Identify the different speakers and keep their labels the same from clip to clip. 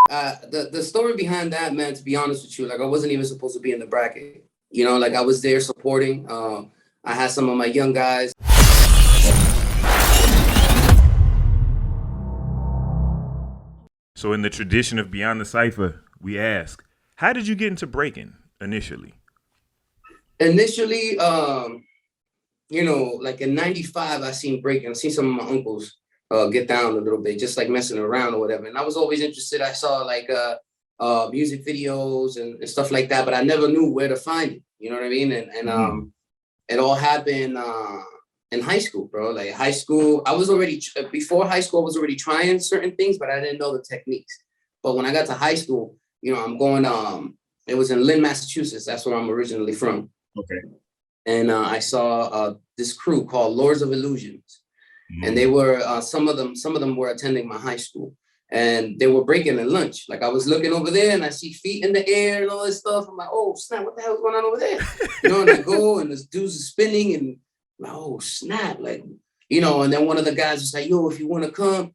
Speaker 1: The story behind that, man, to be honest with you, like I wasn't even supposed to be in the bracket. You know, like I was there supporting. I had some of my young guys.
Speaker 2: So in the tradition of Beyond the Cypher, we ask, how did you get into breaking initially?
Speaker 1: Initially, you know, like in '95, I seen breaking. I seen some of my uncles get down a little bit, just like messing around or whatever. And I was always interested. I saw like music videos and stuff like that, but I never knew where to find it. You know what I mean? And it all happened in high school, bro. Like high school, I was already, before high school, I was already trying certain things, but I didn't know the techniques. But when I got to high school, you know, I'm going, it was in Lynn, Massachusetts. That's where I'm originally from.
Speaker 2: Okay.
Speaker 1: And I saw this crew called Lords of Illusions. And they were, some of them were attending my high school. And they were breaking at lunch. Like I was looking over there and I see feet in the air and all this stuff. I'm like, oh snap, what the hell is going on over there? You know, and I go and this dude's spinning and like, oh snap, like, you know, and then one of the guys was like, yo, if you want to come,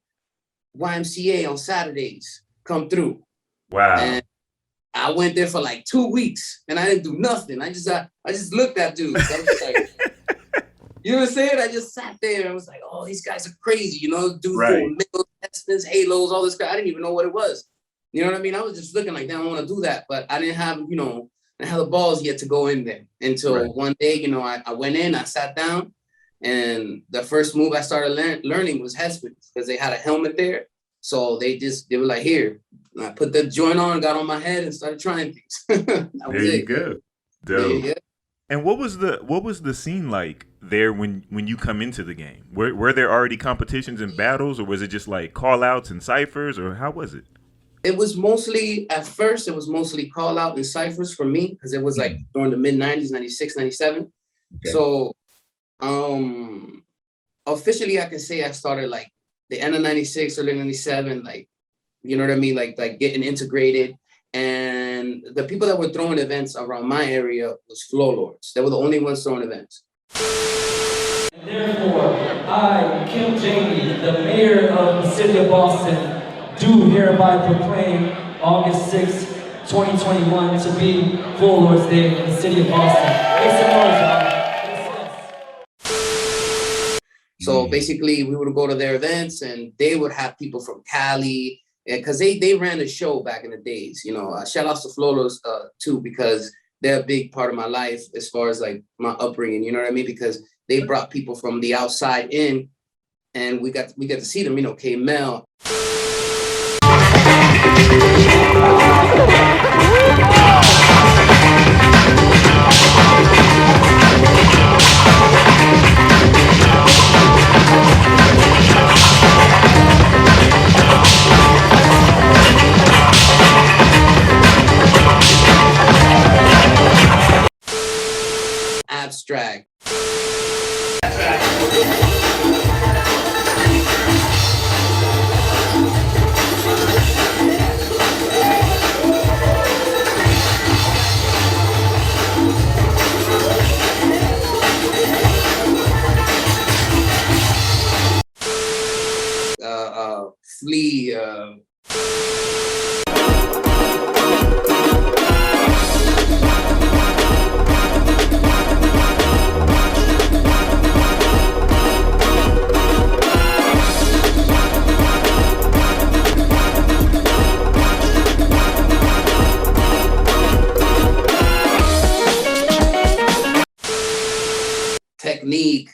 Speaker 1: YMCA on Saturdays, come through.
Speaker 2: Wow.
Speaker 1: And I went there for like 2 weeks and I didn't do nothing. I just looked at dudes. I was like, you know what I'm saying? I just sat there and I was like, oh, these guys are crazy. You know, dudes doing middle testings, halos, all this crap. I didn't even know what it was. You know what I mean? I was just looking like, I don't want to do that. But I didn't have, you know, I had the balls yet to go in there until one day, you know, I went in, I sat down, and the first move I started learning was head spins because they had a helmet there. So they were like, here. And I put the joint on, got on my head, and started trying things.
Speaker 2: There you go. Dope. Yeah. And what was the scene like there when you come into the game? Were there already competitions and battles, or was it just like call outs and ciphers, or how was it?
Speaker 1: It was mostly, at first, it was mostly call out and ciphers for me, because it was like during the mid 90s, 96, 97. Okay. So officially I can say I started like the end of 96, early 97, like, you know what I mean? Like getting integrated. And the people that were throwing events around my area was Floor Lords. They were the only ones throwing events.
Speaker 3: Therefore, I, Kim Jamie, the mayor of the city of Boston, do hereby proclaim August 6, 2021 to be Floor Lords Day in the city of Boston. Make some noise, y'all.
Speaker 1: So basically, we would go to their events, and they would have people from Cali, because they ran a show back in the days. You know, shout outs to Floor Lords too, because they're a big part of my life as far as like my upbringing. You know what I mean? Because they brought people from the outside in, and we got to see them. You know, K-Mel. Abstract. Flea. Technique.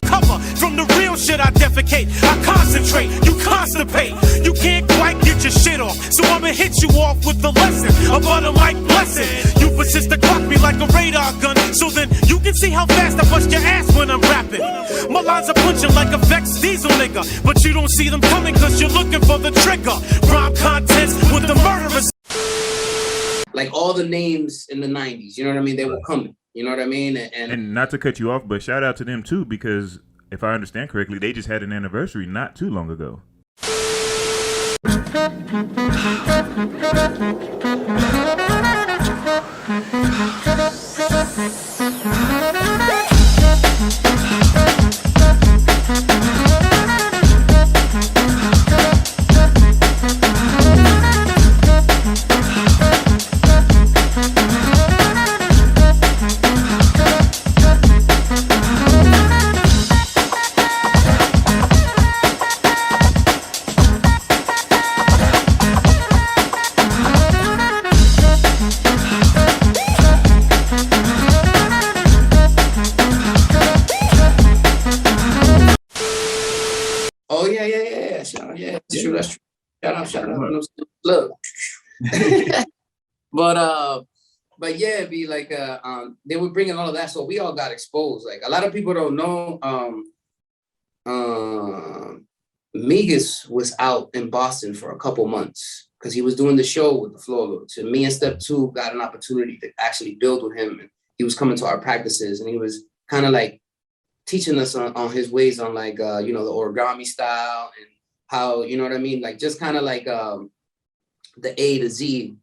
Speaker 4: Cover from the real shit, I defecate. I concentrate, you constipate. You can't quite get your shit off, so I'ma hit you off with the lesson, a butter like blessing. You persist to clock me like a radar gun, so then you can see how fast I bust your ass when I'm rapping. My lines are punching like a Vex Diesel nigga, but you don't see them coming cause you're looking for the trigger. Rhyme contents with the murderers.
Speaker 1: Like all the names in the 90s, you know what I mean? They were coming. You know what I mean?
Speaker 2: And not to cut you off, but shout out to them too, because if I understand correctly, they just had an anniversary not too long ago.
Speaker 1: That's true. Shout out. No, look. But yeah, it'd be like they were bringing all of that, so we all got exposed. Like a lot of people don't know, Megas was out in Boston for a couple months because he was doing the show with the Floor Lords. And me and Step 2 got an opportunity to actually build with him. And he was coming to our practices, and he was kind of like teaching us on his ways on like, you know, the origami style and how, you know what I mean? Like just kind of like the A to Z,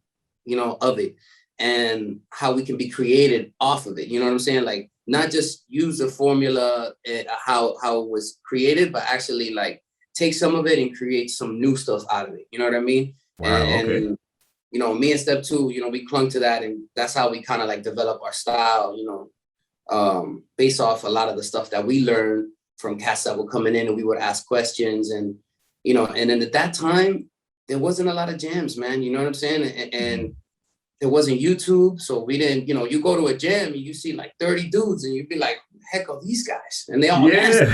Speaker 1: you know, of it, and how we can be created off of it. You know what I'm saying? Like not just use the formula, how it was created, but actually like take some of it and create some new stuff out of it. You know what I mean?
Speaker 2: Wow,
Speaker 1: and you know, me and Step 2, you know, we clung to that, and that's how we kind of like develop our style, you know, based off a lot of the stuff that we learned from cats that were coming in, and we would ask questions, and, you know, and then at that time, there wasn't a lot of jams, man. You know what I'm saying? And there wasn't YouTube, so we didn't, you know, you go to a jam and you see like 30 dudes, and you'd be like, heck are these guys? And they all nasty.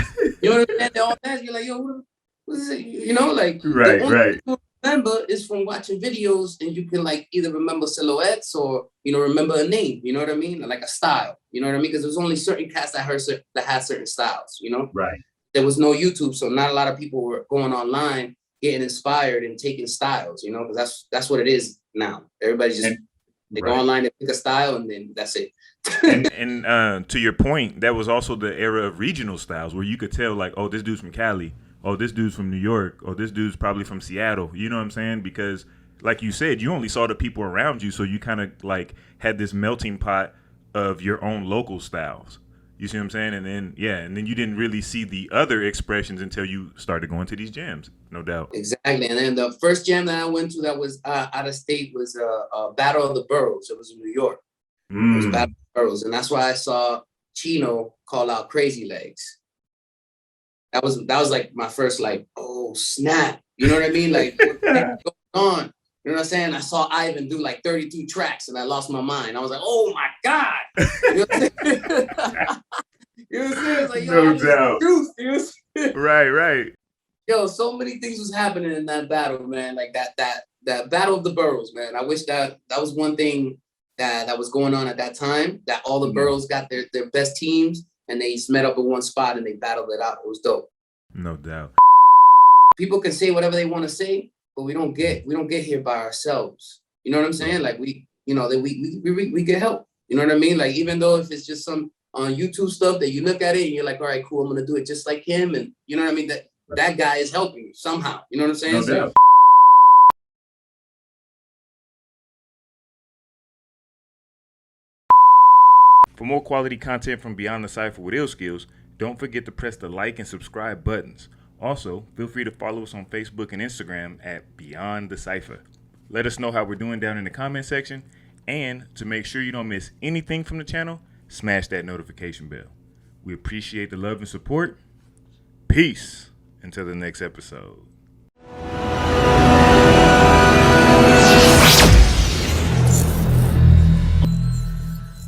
Speaker 1: You know what I'm saying? They all nasty. You're like, yo, what is it? You know, like
Speaker 2: right.
Speaker 1: Remember is from watching videos, and you can like either remember silhouettes or, you know, remember a name, you know what I mean? Like a style, you know what I mean? Because there's only certain cats that had certain styles, you know? Right. There was no YouTube, so not a lot of people were going online, getting inspired and taking styles, you know, because that's what it is now. Everybody just, they go online and pick a style, and then that's it.
Speaker 2: and to your point, that was also the era of regional styles where you could tell like, oh, this dude's from Cali. Oh, this dude's from New York. Oh, this dude's probably from Seattle. You know what I'm saying? Because like you said, you only saw the people around you. So you kind of like had this melting pot of your own local styles. You see what I'm saying? And then, and then you didn't really see the other expressions until you started going to these jams, no doubt.
Speaker 1: Exactly. And then the first jam that I went to that was out of state was a Battle of the Boroughs. It was in New York. It was Battle of the Boroughs. And that's why I saw Chino call out Crazy Legs. That was like my first like, oh snap, you know what I mean? Like what's going on? You know what I'm saying? I saw Ivan do like 32 tracks, and I lost my mind. I was like, oh my god, you know what I'm saying? You know what I'm saying? It's like, yo,
Speaker 2: no doubt. Right.
Speaker 1: Yo, so many things was happening in that battle, man. Like that Battle of the Boroughs, man. I wish that was one thing that was going on at that time. That all the boroughs got their best teams, and they just met up in one spot and they battled it out. It was dope.
Speaker 2: No doubt.
Speaker 1: People can say whatever they want to say, but we don't get here by ourselves. You know what I'm saying? Like we get help. You know what I mean? Like even though if it's just some on YouTube stuff that you look at it and you're like, all right, cool, I'm gonna do it just like him, and you know what I mean? That guy is helping you somehow. You know what I'm saying?
Speaker 2: No doubt. For more quality content from Beyond the Cypher with Illskillz, don't forget to press the like and subscribe buttons. Also, feel free to follow us on Facebook and Instagram at Beyond the Cypher. Let us know how we're doing down in the comment section, and to make sure you don't miss anything from the channel, smash that notification bell. We appreciate the love and support. Peace until the next episode.